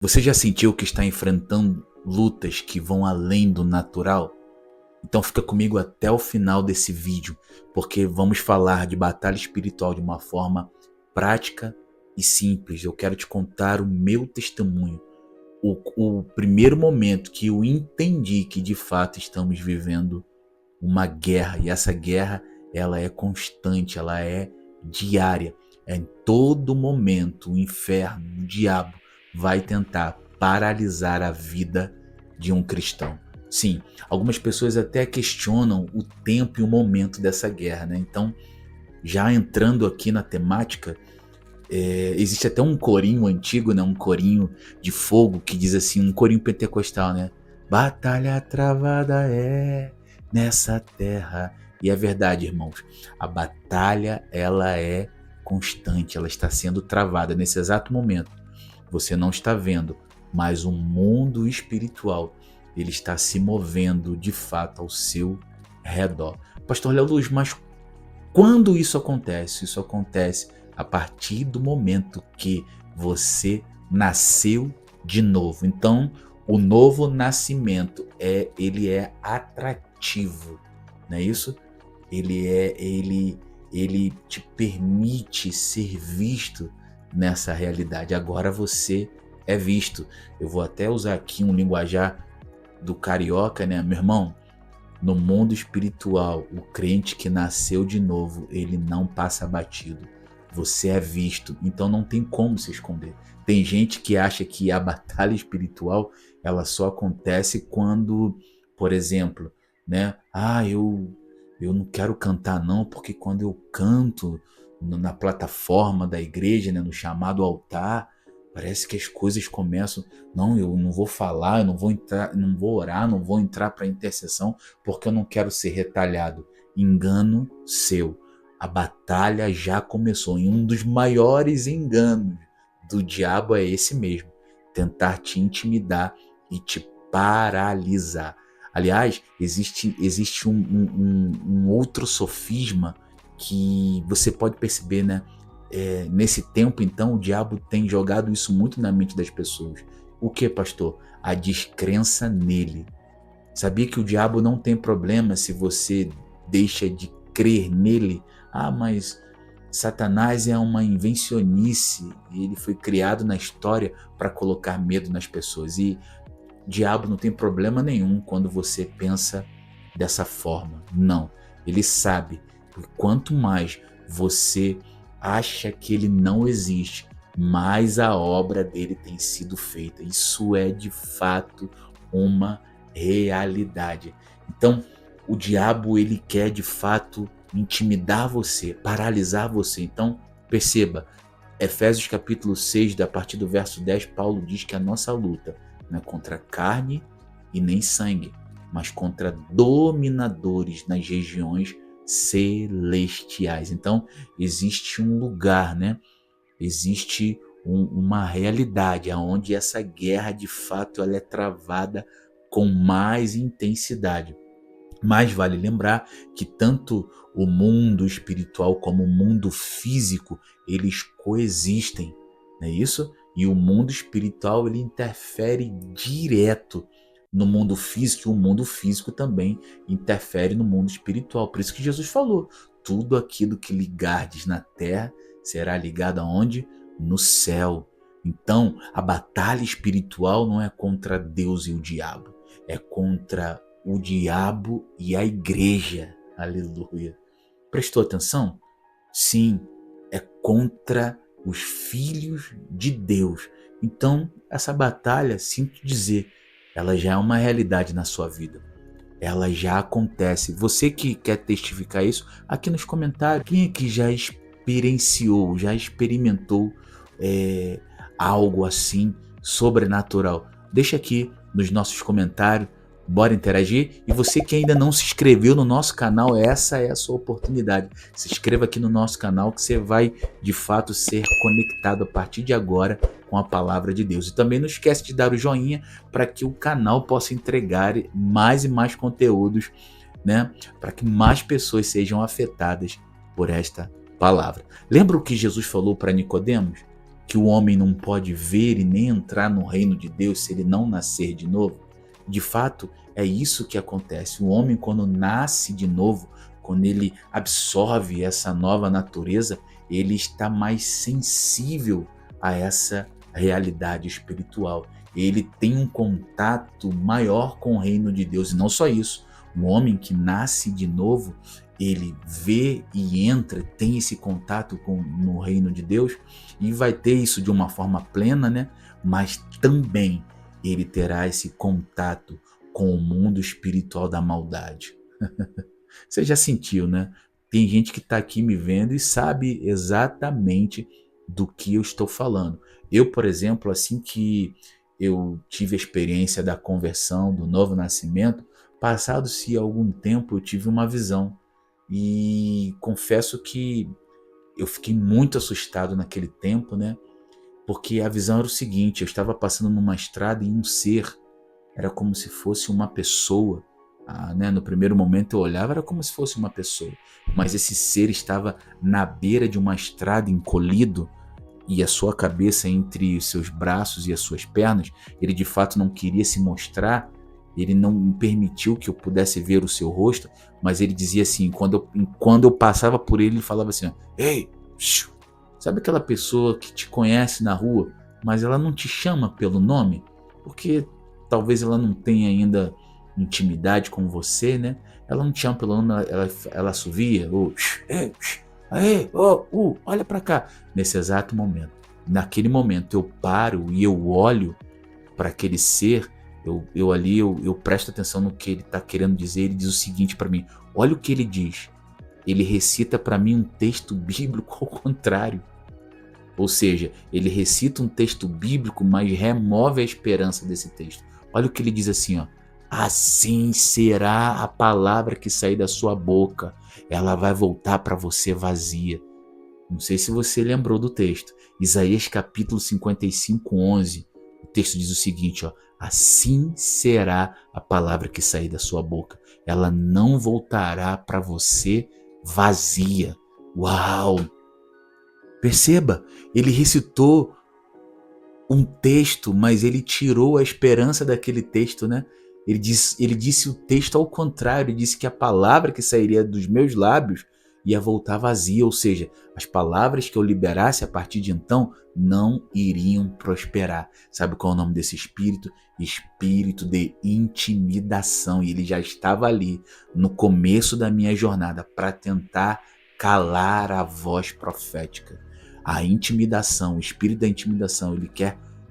Você já sentiu que está enfrentando lutas que vão além do natural? Então fica comigo até o final desse vídeo, porque vamos falar de batalha espiritual de uma forma prática e simples. Eu quero te contar o meu testemunho, o primeiro momento que eu entendi que de fato estamos vivendo uma guerra, e essa guerra ela é constante, ela é diária. Em todo momento o inferno, o diabo vai tentar paralisar a vida de um cristão. Sim, algumas pessoas até questionam o tempo e o momento dessa guerra, né? Então, já entrando aqui na temática, existe até um corinho antigo, né? Um corinho de fogo que diz assim, um corinho pentecostal, né? Batalha travada é nessa terra. E é verdade, irmãos. A batalha, ela é constante, ela está sendo travada nesse exato momento. Você não está vendo, mas o mundo espiritual, ele está se movendo de fato ao seu redor. Pastor Léo Luz, mas quando isso acontece? Isso acontece a partir do momento que você nasceu de novo. Então, o novo nascimento ele é atrativo, não é isso? Ele te permite ser visto nessa realidade. Agora você é visto. Eu vou até usar aqui um linguajar do carioca, né, meu irmão? No mundo espiritual, o crente que nasceu de novo, ele não passa batido. Você é visto, então não tem como se esconder. Tem gente que acha que a batalha espiritual, ela só acontece quando, por exemplo, né? Eu não quero cantar não, porque quando eu canto na plataforma da igreja, né, no chamado altar, parece que as coisas começam. Não, eu não vou falar, eu não vou entrar, não vou orar, não vou entrar para intercessão, porque eu não quero ser retalhado. Engano seu. A batalha já começou. E um dos maiores enganos do diabo é esse mesmo: tentar te intimidar e te paralisar. Aliás, existe um outro sofisma que você pode perceber, né? Nesse tempo, então, o diabo tem jogado isso muito na mente das pessoas. O que, pastor? A descrença nele. Sabia que o diabo não tem problema se você deixa de crer nele? Ah, mas Satanás é uma invencionice e ele foi criado na história para colocar medo nas pessoas. E o diabo não tem problema nenhum quando você pensa dessa forma. Não. Ele sabe que quanto mais você acha que ele não existe, mais a obra dele tem sido feita. Isso é de fato uma realidade. Então, o diabo ele quer de fato intimidar você, paralisar você. Então, perceba, Efésios capítulo 6, a partir do verso 10, Paulo diz que a nossa luta não é contra carne e nem sangue, mas contra dominadores nas regiões celestiais. Então, existe um lugar, né? Existe uma realidade onde essa guerra de fato ela é travada com mais intensidade. Mas vale lembrar que tanto o mundo espiritual como o mundo físico, eles coexistem, não é isso? E o mundo espiritual ele interfere direto no mundo físico, e o mundo físico também interfere no mundo espiritual. Por isso que Jesus falou: tudo aquilo que ligardes na terra será ligado aonde? No céu. Então, a batalha espiritual não é contra Deus e o diabo, é contra o diabo e a igreja. Aleluia. Prestou atenção? Sim, é contra os filhos de Deus. Então, essa batalha, sinto dizer, ela já é uma realidade na sua vida. Ela já acontece. Você que quer testificar isso, aqui nos comentários, quem aqui já experienciou, já experimentou é, algo assim sobrenatural? Deixa aqui nos nossos comentários. Bora interagir? E você que ainda não se inscreveu no nosso canal, essa é a sua oportunidade. Se inscreva aqui no nosso canal que você vai de fato ser conectado a partir de agora com a palavra de Deus. E também não esquece de dar o joinha para que o canal possa entregar mais e mais conteúdos, né? Para que mais pessoas sejam afetadas por esta palavra. Lembra o que Jesus falou para Nicodemos? que o homem não pode ver e nem entrar no reino de Deus se ele não nascer de novo? De fato, é isso que acontece. O homem, quando nasce de novo, quando ele absorve essa nova natureza, ele está mais sensível a essa realidade espiritual. Ele tem um contato maior com o reino de Deus. E não só isso, o homem que nasce de novo, ele vê e entra, tem esse contato no reino de Deus e vai ter isso de uma forma plena, né? Mas também ele terá esse contato com o mundo espiritual da maldade. Você já sentiu, né? Tem gente que está aqui me vendo e sabe exatamente do que eu estou falando. Eu, por exemplo, assim que eu tive a experiência da conversão, do novo nascimento, passado-se algum tempo eu tive uma visão. E confesso que eu fiquei muito assustado naquele tempo, né? Porque a visão era o seguinte: eu estava passando numa estrada e um ser, era como se fosse uma pessoa. Né? No primeiro momento eu olhava, era como se fosse uma pessoa. Mas esse ser estava na beira de uma estrada, encolhido, e a sua cabeça entre os seus braços e as suas pernas. Ele de fato não queria se mostrar, ele não permitiu que eu pudesse ver o seu rosto, mas ele dizia assim, quando eu passava por ele falava assim: ei, sabe aquela pessoa que te conhece na rua, mas ela não te chama pelo nome? Porque talvez ela não tenha ainda intimidade com você, né? Ela não te chama pelo nome, ela assovia, ou ei, aê, olha pra cá. Nesse exato momento, naquele momento eu paro e eu olho para aquele ser, eu presto atenção no que ele está querendo dizer. Ele diz o seguinte para mim: olha o que ele diz. Ele recita para mim um texto bíblico ao contrário. Ou seja, ele recita um texto bíblico, mas remove a esperança desse texto. Olha o que ele diz assim, ó: assim será a palavra que sair da sua boca, ela vai voltar para você vazia. Não sei se você lembrou do texto. Isaías capítulo 55, 11. O texto diz o seguinte, ó: assim será a palavra que sair da sua boca, ela não voltará para você vazia. Uau! Perceba, ele recitou um texto, mas ele tirou a esperança daquele texto, né? Ele disse o texto ao contrário. Ele disse que a palavra que sairia dos meus lábios ia voltar vazia, ou seja, as palavras que eu liberasse a partir de então não iriam prosperar. Sabe qual é o nome desse espírito? Espírito de intimidação. E ele já estava ali no começo da minha jornada para tentar calar a voz profética. A intimidação, o espírito da intimidação,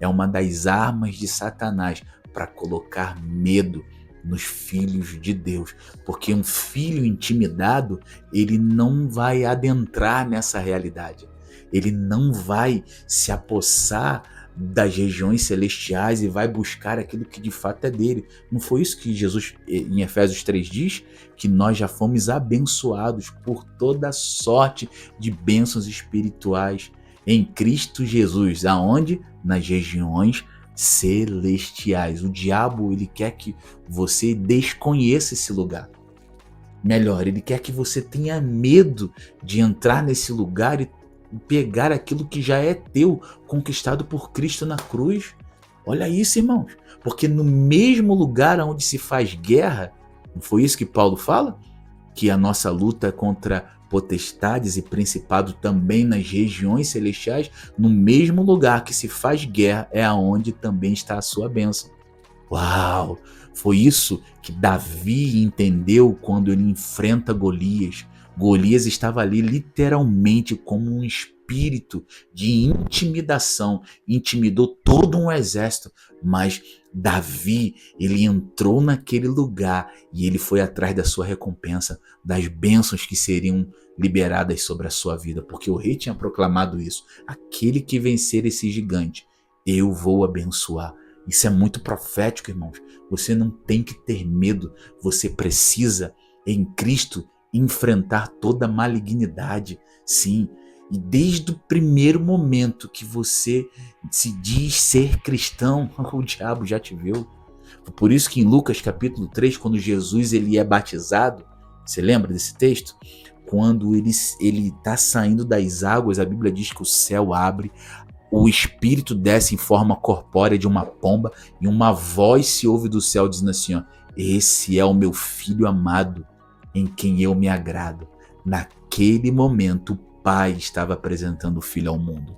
é uma das armas de Satanás para colocar medo nos filhos de Deus, porque um filho intimidado, ele não vai adentrar nessa realidade, ele não vai se apossar das regiões celestiais e vai buscar aquilo que de fato é dele. Não foi isso que Jesus em Efésios 3 diz? Que nós já fomos abençoados por toda sorte de bênçãos espirituais em Cristo Jesus. Aonde? Nas regiões celestiais. O diabo, ele quer que você desconheça esse lugar. Melhor, ele quer que você tenha medo de entrar nesse lugar e pegar aquilo que já é teu, conquistado por Cristo na cruz. Olha isso, irmãos. Porque no mesmo lugar onde se faz guerra, não foi isso que Paulo fala? Que a nossa luta é contra potestades e principados também nas regiões celestiais. No mesmo lugar que se faz guerra é aonde também está a sua bênção. Uau! Foi isso que Davi entendeu quando ele enfrenta Golias. Golias estava ali literalmente como um espírito de intimidação, intimidou todo um exército, mas Davi, ele entrou naquele lugar e ele foi atrás da sua recompensa, das bênçãos que seriam liberadas sobre a sua vida, porque o rei tinha proclamado isso: aquele que vencer esse gigante, eu vou abençoar. Isso é muito profético, irmãos. Você não tem que ter medo, você precisa, em Cristo, enfrentar toda malignidade, sim. E desde o primeiro momento que você se diz ser cristão, o diabo já te viu. Por isso que em Lucas capítulo 3, quando Jesus ele é batizado, você lembra desse texto? Quando ele está saindo das águas, a Bíblia diz que o céu abre, o Espírito desce em forma corpórea de uma pomba e uma voz se ouve do céu dizendo assim, ó, esse é o meu filho amado em quem eu me agrado. Naquele momento o Pai estava apresentando o Filho ao mundo.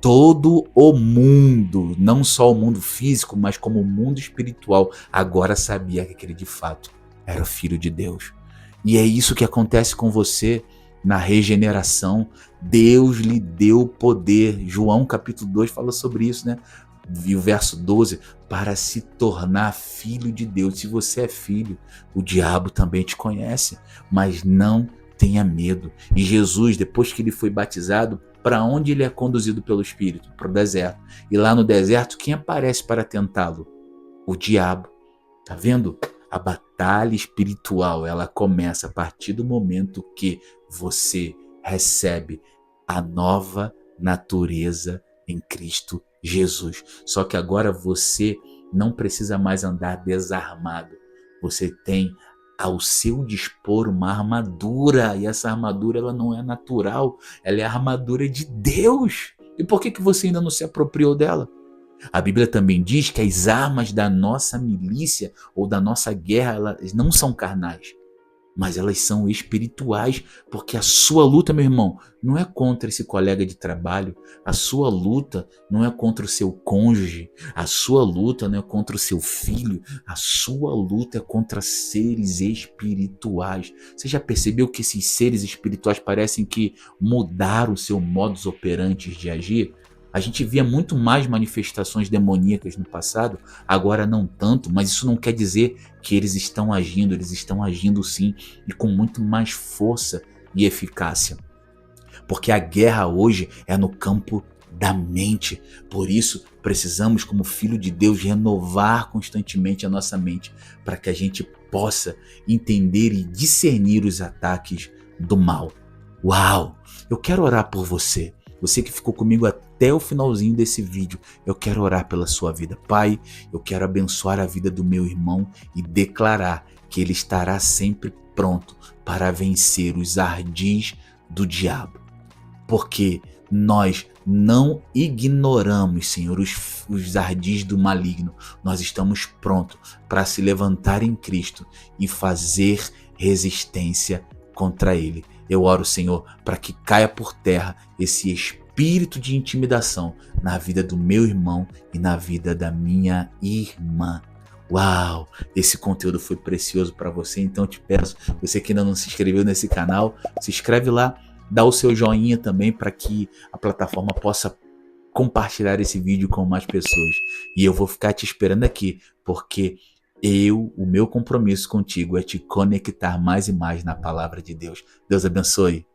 Todo o mundo, não só o mundo físico, mas como o mundo espiritual, agora sabia que aquele de fato era o Filho de Deus. E é isso que acontece com você na regeneração. Deus lhe deu poder. João capítulo 2 fala sobre isso, né? E o verso 12, para se tornar filho de Deus. Se você é filho, o diabo também te conhece, mas não tenha medo. E Jesus, depois que ele foi batizado, para onde ele é conduzido pelo Espírito? Para o deserto. E lá no deserto, quem aparece para tentá-lo? O diabo. Tá vendo? A batalha espiritual, ela começa a partir do momento que você recebe a nova natureza em Cristo Jesus. Só que agora você não precisa mais andar desarmado. Você tem ao seu dispor uma armadura, e essa armadura ela não é natural, ela é a armadura de Deus. E por que você ainda não se apropriou dela? A Bíblia também diz que as armas da nossa milícia ou da nossa guerra, elas não são carnais, mas elas são espirituais, porque a sua luta, meu irmão, não é contra esse colega de trabalho, a sua luta não é contra o seu cônjuge, a sua luta não é contra o seu filho, a sua luta é contra seres espirituais. Você já percebeu que esses seres espirituais parecem que mudaram o seu modus operandi de agir? A gente via muito mais manifestações demoníacas no passado, agora não tanto, mas isso não quer dizer que eles estão agindo sim, e com muito mais força e eficácia. Porque a guerra hoje é no campo da mente. Por isso, precisamos, como filho de Deus, renovar constantemente a nossa mente, para que a gente possa entender e discernir os ataques do mal. Uau! Eu quero orar por você. Você que ficou comigo até o finalzinho desse vídeo, eu quero orar pela sua vida. Pai, eu quero abençoar a vida do meu irmão e declarar que ele estará sempre pronto para vencer os ardis do diabo. Porque nós não ignoramos, Senhor, os ardis do maligno. Nós estamos prontos para se levantar em Cristo e fazer resistência contra ele. Eu oro, Senhor, para que caia por terra esse espírito de intimidação na vida do meu irmão e na vida da minha irmã. Uau, esse conteúdo foi precioso para você, então eu te peço, você que ainda não se inscreveu nesse canal, se inscreve lá, dá o seu joinha também para que a plataforma possa compartilhar esse vídeo com mais pessoas. E eu vou ficar te esperando aqui, porque o meu compromisso contigo é te conectar mais e mais na palavra de Deus. Deus abençoe.